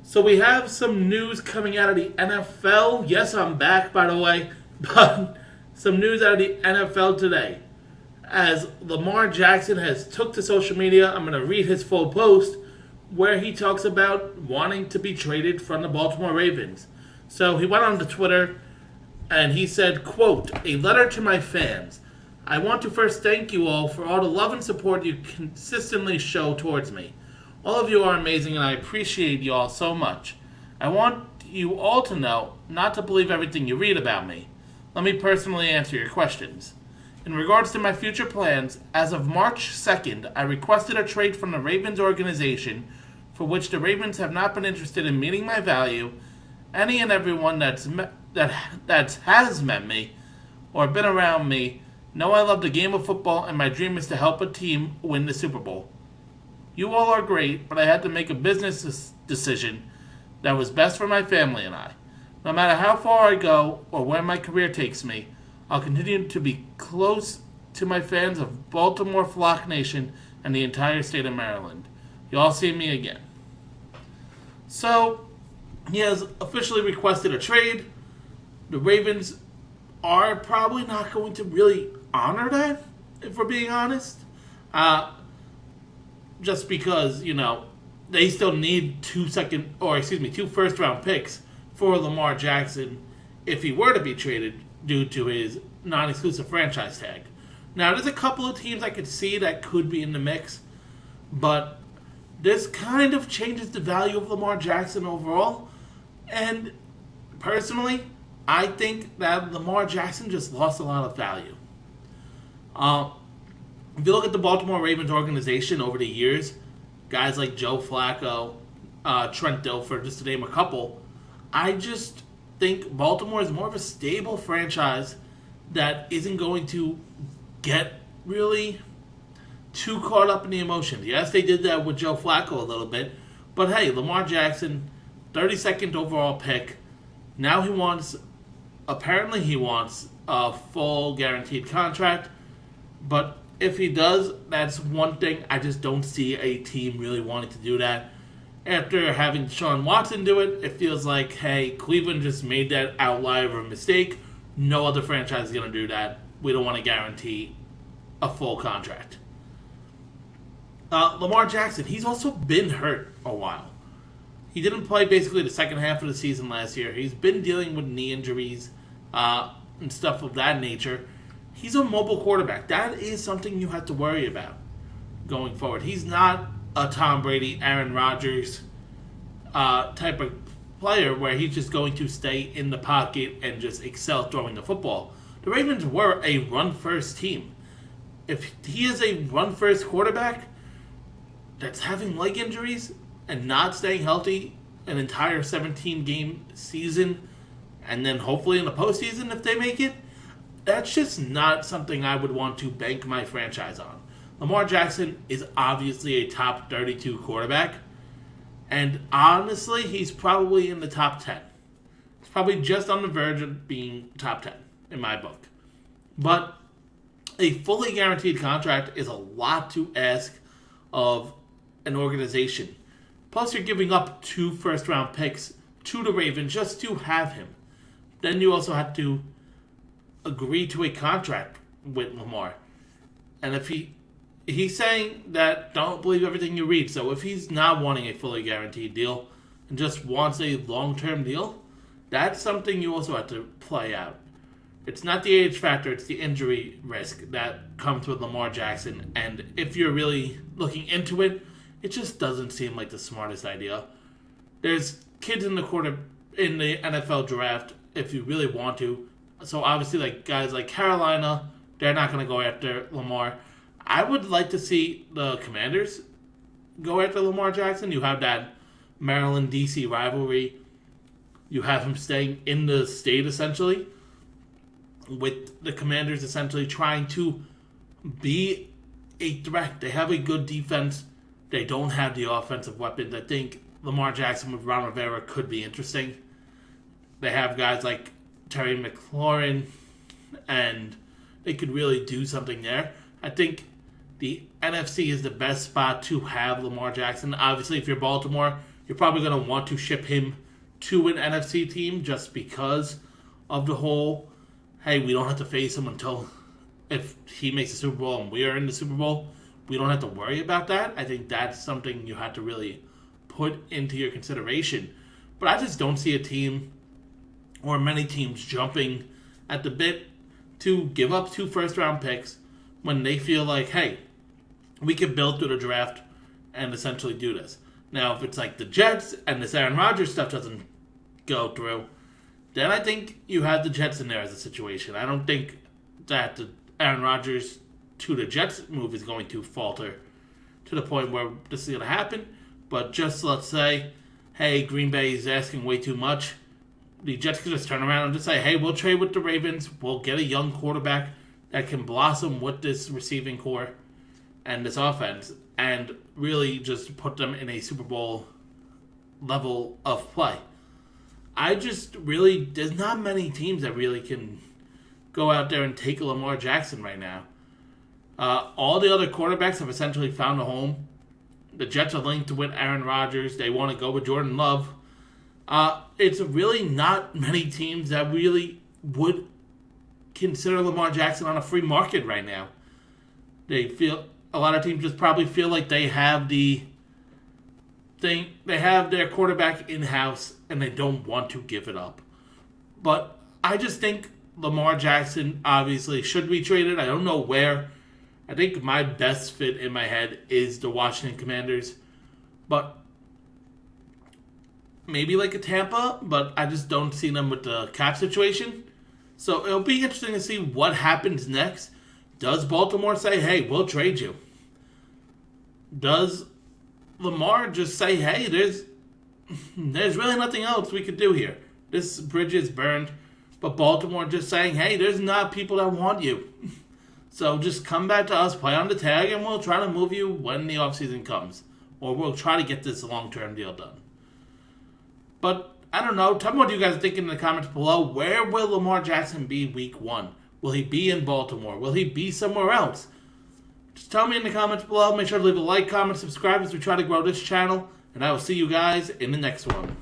So we have some news coming out of the NFL. Yes, I'm back, by the way, but some news out of the NFL today. As Lamar Jackson has took to social media, I'm going to read his full post where he talks about wanting to be traded from the Baltimore Ravens. So he went on to Twitter and he said, quote, "A letter to my fans. I want to first thank you all for all the love and support you consistently show towards me. All of you are amazing and I appreciate you all so much. I want you all to know not to believe everything you read about me. Let me personally answer your questions. In regards to my future plans, as of March 2nd, I requested a trade from the Ravens organization for which the Ravens have not been interested in meeting my value. Any and everyone that has met me or been around me know I love the game of football and my dream is to help a team win the Super Bowl. You all are great, but I had to make a business decision that was best for my family and I. No matter how far I go or where my career takes me, I'll continue to be close to my fans of Baltimore Flock Nation and the entire state of Maryland. You all see me again." So, he has officially requested a trade. The Ravens are probably not going to really honor that, if we're being honest. Just because, they still need two first round picks for Lamar Jackson if he were to be traded due to his non-exclusive franchise tag. Now, there's a couple of teams I could see that could be in the mix, but this kind of changes the value of Lamar Jackson overall. And personally, I think that Lamar Jackson just lost a lot of value. If you look at the Baltimore Ravens organization over the years, guys like Joe Flacco, Trent Dilfer, just to name a couple, I just think Baltimore is more of a stable franchise that isn't going to get really too caught up in the emotions. Yes, they did that with Joe Flacco a little bit, but hey, Lamar Jackson, 32nd overall pick. Now he wants a full guaranteed contract, but if he does, that's one thing. I just don't see a team really wanting to do that. After having Deshaun Watson do it, it feels like, hey, Cleveland just made that outlier of a mistake. No other franchise is going to do that. We don't want to guarantee a full contract. Lamar Jackson, he's also been hurt a while. He didn't play basically the second half of the season last year. He's been dealing with knee injuries and stuff of that nature. He's a mobile quarterback. That is something you have to worry about going forward. He's not a Tom Brady, Aaron Rodgers type of player where he's just going to stay in the pocket and just excel throwing the football. The Ravens were a run-first team. If he is a run-first quarterback that's having leg injuries and not staying healthy an entire 17-game season, and then hopefully in the postseason if they make it, that's just not something I would want to bank my franchise on. Lamar Jackson is obviously a top 32 quarterback, and honestly, he's probably in the top 10. He's probably just on the verge of being top 10 in my book. But a fully guaranteed contract is a lot to ask of an organization. Plus, you're giving up 2 first-round picks to the Ravens just to have him. Then you also have to agree to a contract with Lamar. And if he's saying that don't believe everything you read, so if he's not wanting a fully guaranteed deal and just wants a long-term deal, that's something you also have to play out. It's not the age factor, it's the injury risk that comes with Lamar Jackson. And if you're really looking into it, it just doesn't seem like the smartest idea. There's kids in the NFL draft if you really want to. So obviously, like guys like Carolina, they're not going to go after Lamar. I would like to see the Commanders go after Lamar Jackson. You have that Maryland-D.C. rivalry. You have him staying in the state, essentially, with the Commanders essentially trying to be a threat. They have a good defense. They don't have the offensive weapons. I think Lamar Jackson with Ron Rivera could be interesting. They have guys like Terry McLaurin, and they could really do something there. I think the NFC is the best spot to have Lamar Jackson. Obviously, if you're Baltimore, you're probably going to want to ship him to an NFC team just because of the whole, hey, we don't have to face him until if he makes the Super Bowl and we are in the Super Bowl. We don't have to worry about that. I think that's something you have to really put into your consideration. But I just don't see a team or many teams jumping at the bit to give up 2 first-round picks when they feel like, hey, we can build through the draft and essentially do this. Now, if it's like the Jets and this Aaron Rodgers stuff doesn't go through, then I think you have the Jets in there as a situation. I don't think that the Aaron Rodgers to the Jets move is going to falter to the point where this is going to happen. But just let's say, hey, Green Bay is asking way too much. The Jets could just turn around and just say, hey, we'll trade with the Ravens. We'll get a young quarterback that can blossom with this receiving core and this offense and really just put them in a Super Bowl level of play. There's not many teams that really can go out there and take a Lamar Jackson right now. All the other quarterbacks have essentially found a home. The Jets are linked with Aaron Rodgers. They want to go with Jordan Love. It's really not many teams that really would consider Lamar Jackson on a free market right now. A lot of teams just probably feel like they have their quarterback in-house and they don't want to give it up. But I just think Lamar Jackson obviously should be traded. I don't know where. I think my best fit in my head is the Washington Commanders. But maybe like a Tampa, but I just don't see them with the cap situation. So it'll be interesting to see what happens next. Does Baltimore say, hey, we'll trade you? Does Lamar just say, hey, there's really nothing else we could do here. This bridge is burned. But Baltimore just saying, hey, there's not people that want you. So just come back to us, play on the tag, and we'll try to move you when the offseason comes. Or we'll try to get this long-term deal done. But, I don't know. Tell me what you guys are thinking in the comments below. Where will Lamar Jackson be week 1? Will he be in Baltimore? Will he be somewhere else? Just tell me in the comments below. Make sure to leave a like, comment, subscribe as we try to grow this channel. And I will see you guys in the next one.